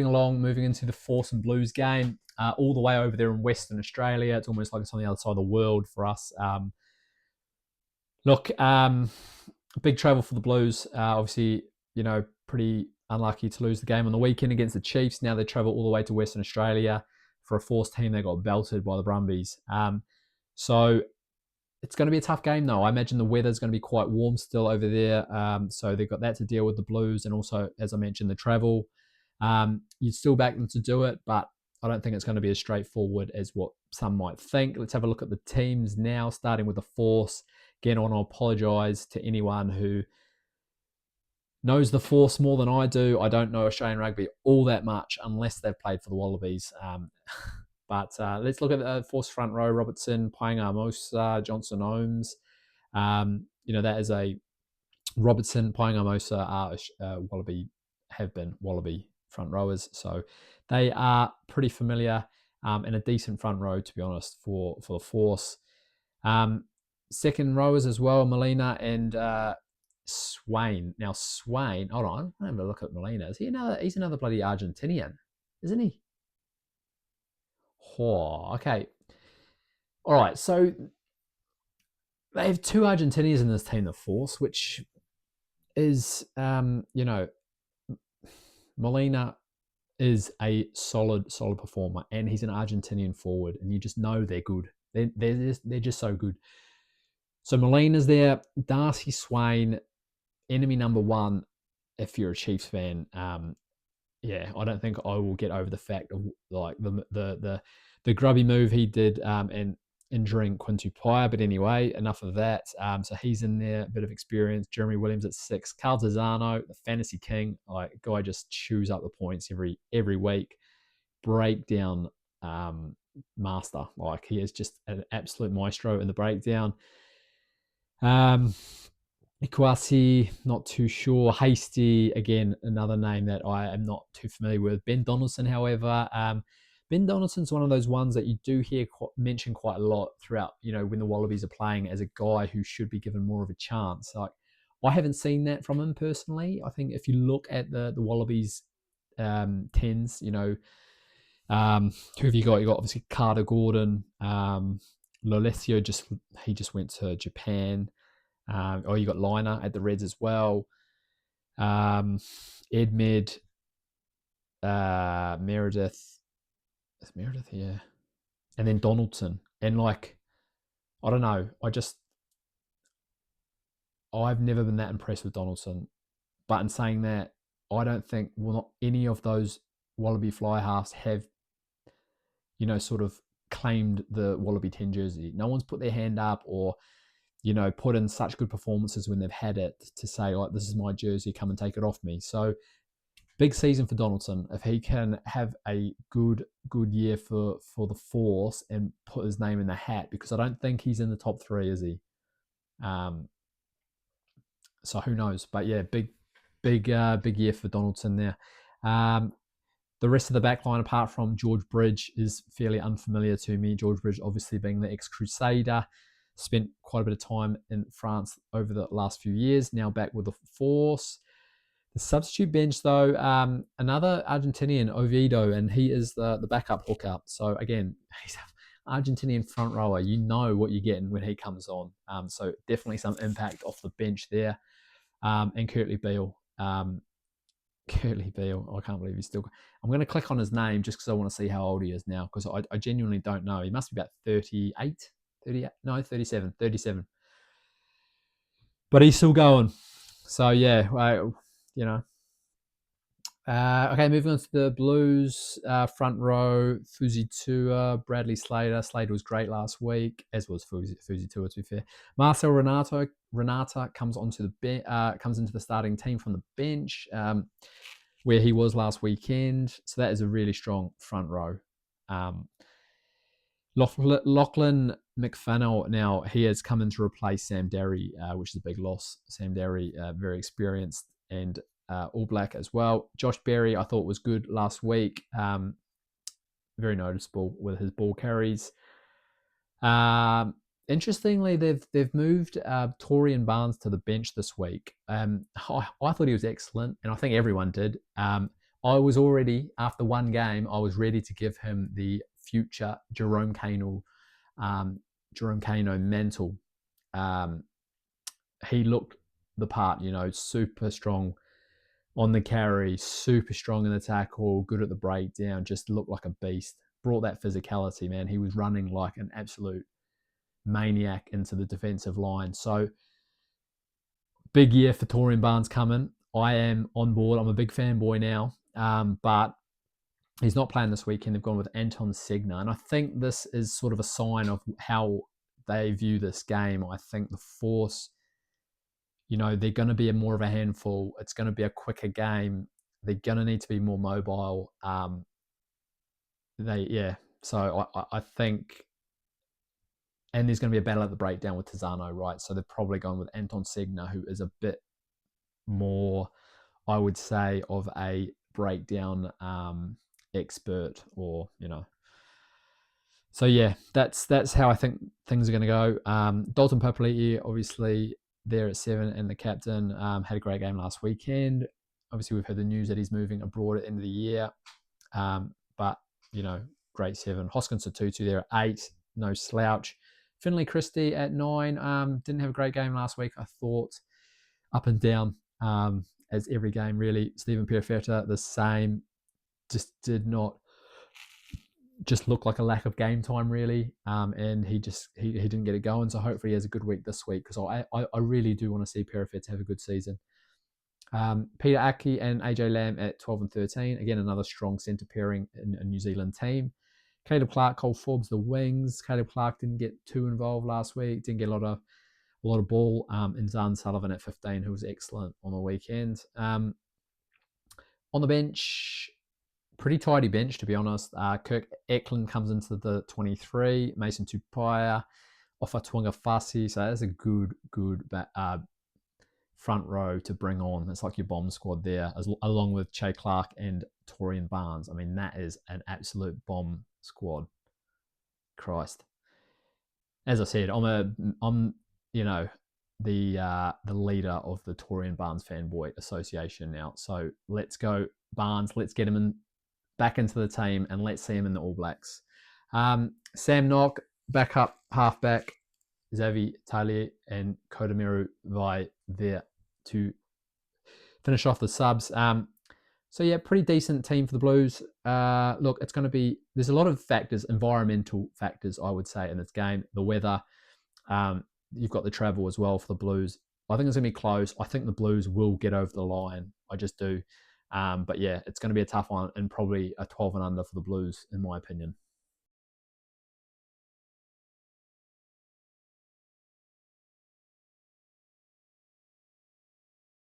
Moving into the Force and Blues game, all the way over there in Western Australia. It's almost like it's on the other side of the world for us. Big travel for the Blues. Obviously, pretty unlucky to lose the game on the weekend against the Chiefs. Now they travel all the way to Western Australia for a Force team. They got belted by the Brumbies. So it's going to be a tough game, though. I imagine the weather's going to be quite warm still over there. So they've got that to deal with, the Blues, and also, as I mentioned, the travel. You'd still back them to do it, but I don't think it's going to be as straightforward as what some might think. Let's have a look at the teams now, starting with the Force. Again, I want to apologise to anyone who knows the Force more than I do. I don't know Australian rugby all that much unless they've played for the Wallabies. But let's look at the Force front row. Robertson, Paenga-Amosa, Johnson Ohms. That is a Robertson, Paenga-Amosa are Wallaby, have been Wallaby front rowers. So they are pretty familiar and a decent front row, to be honest, for the Force. Second rowers as well, Molina and Swain. Now, Swain, hold on, I'm going to have a look at Molina. He's another bloody Argentinian, isn't he? Oh, okay. All right, so they have two Argentinians in this team, the Force, which is, Molina is a solid performer, and he's an Argentinian forward, and you just know they're good. They're just so good. So Molina's there, Darcy Swain, enemy number one. If you're a Chiefs fan, I don't think I will get over the fact of like the grubby move he did and injuring Quintu Paya. But anyway, enough of that. So he's in there, a bit of experience. Jeremy Williams at 6. Carl Tazzano, the fantasy king, like guy just chews up the points every week. Breakdown master, like he is just an absolute maestro in the breakdown. Ikwasi, not too sure. Hasty, again, another name that I am not too familiar with. Ben Donaldson, however, Ben Donaldson's one of those ones that you do hear mentioned quite a lot throughout, when the Wallabies are playing, as a guy who should be given more of a chance. Like, I haven't seen that from him personally. I think if you look at the Wallabies 10s, who have you got? You got obviously Carter Gordon, Lolesio, he just went to Japan. You got Liner at the Reds as well. Edmed, Meredith. It's Meredith, yeah. And then Donaldson. And I don't know. I've never been that impressed with Donaldson. But in saying that, I don't think, not any of those Wallaby fly halves have, sort of claimed the Wallaby 10 jersey. No one's put their hand up or, put in such good performances when they've had it to say, like, this is my jersey, come and take it off me. So big season for Donaldson. If he can have a good year for the Force and put his name in the hat, because I don't think he's in the top 3, is he? So who knows? But yeah, big year for Donaldson there. The rest of the backline, apart from George Bridge, is fairly unfamiliar to me. George Bridge, obviously being the ex-Crusader, spent quite a bit of time in France over the last few years, now back with the Force. The substitute bench, though, another Argentinian, Oviedo, and he is the backup hooker. So again, he's an Argentinian front rower. You know what you're getting when he comes on. So definitely some impact off the bench there. And Curtly Beale. Curtly Beale, I can't believe he's still... I'm going to click on his name just because I want to see how old he is now, because I genuinely don't know. He must be about 38? 38? No, 37. 37. But he's still going. So, yeah, okay, moving on to the Blues front row. Fuzi Tua, Bradley Slater. Slater was great last week, as was Fuzi Tua, to be fair. Marcel Renata comes into the starting team from the bench, where he was last weekend. So that is a really strong front row. Lachlan McFannell, now he has come in to replace Sam Derry, which is a big loss. Sam Derry, very experienced and All Black as well. Josh Berry, I thought was good last week. Very noticeable with his ball carries. Interestingly, they've moved Torian Barnes to the bench this week. I thought he was excellent, and I think everyone did. I was already, after one game, I was ready to give him the future um, Jerome Kano mantle. Um, he looked the part, super strong on the carry, super strong in the tackle, good at the breakdown, just looked like a beast. Brought that physicality, man. He was running like an absolute maniac into the defensive line. So big year for Torian Barnes coming. I am on board. I'm a big fanboy now, but he's not playing this weekend. They've gone with Anton Segner, and I think this is sort of a sign of how they view this game. I think the Force, they're going to be more of a handful. It's going to be a quicker game. They're going to need to be more mobile. So I think, and there's going to be a battle at the breakdown with Tizano, right? So they're probably going with Anton Segner, who is a bit more, I would say, of a breakdown expert, or So yeah, that's how I think things are going to go. Dalton Papali'i, obviously there at 7, and the captain had a great game last weekend. Obviously, we've heard the news that he's moving abroad at the end of the year, but great 7. Hoskins Tutu there at 8, no slouch. Finley Christie at 9, didn't have a great game last week, I thought. Up and down, as every game really. Stephen Perifetta, the same, just did not just look like a lack of game time really, and he didn't get it going. So hopefully he has a good week this week, because I really do want to see Perifetta have a good season. Peter Aki and AJ Lamb at 12 and 13. Again, another strong centre pairing in a New Zealand team. Caleb Clark, Cole Forbes, the wings. Caleb Clark didn't get too involved last week. Didn't get a lot of ball. And Zan Sullivan at 15, who was excellent on the weekend. On the bench, pretty tidy bench, to be honest. Kirk Eklund comes into the 23. Mason Tupaya, Ofa Tuanga Fasi. So that's a good front row to bring on. It's like your bomb squad there, along with Che Clark and Torian Barnes. I mean, that is an absolute bomb squad. Christ. As I said, I'm the leader of the Torian Barnes Fanboy Association now. So let's go Barnes. Let's get him back into the team, and let's see him in the All Blacks. Sam Nock, backup halfback. Xavi Talia and Kotomiru Vai there to finish off the subs. So yeah, pretty decent team for the Blues. Look, it's going to be, there's a lot of factors, environmental factors, I would say, in this game. The weather, you've got the travel as well for the Blues. I think it's going to be close. I think the Blues will get over the line. I just do. But yeah, it's going to be a tough one, and probably a 12 and under for the Blues, in my opinion.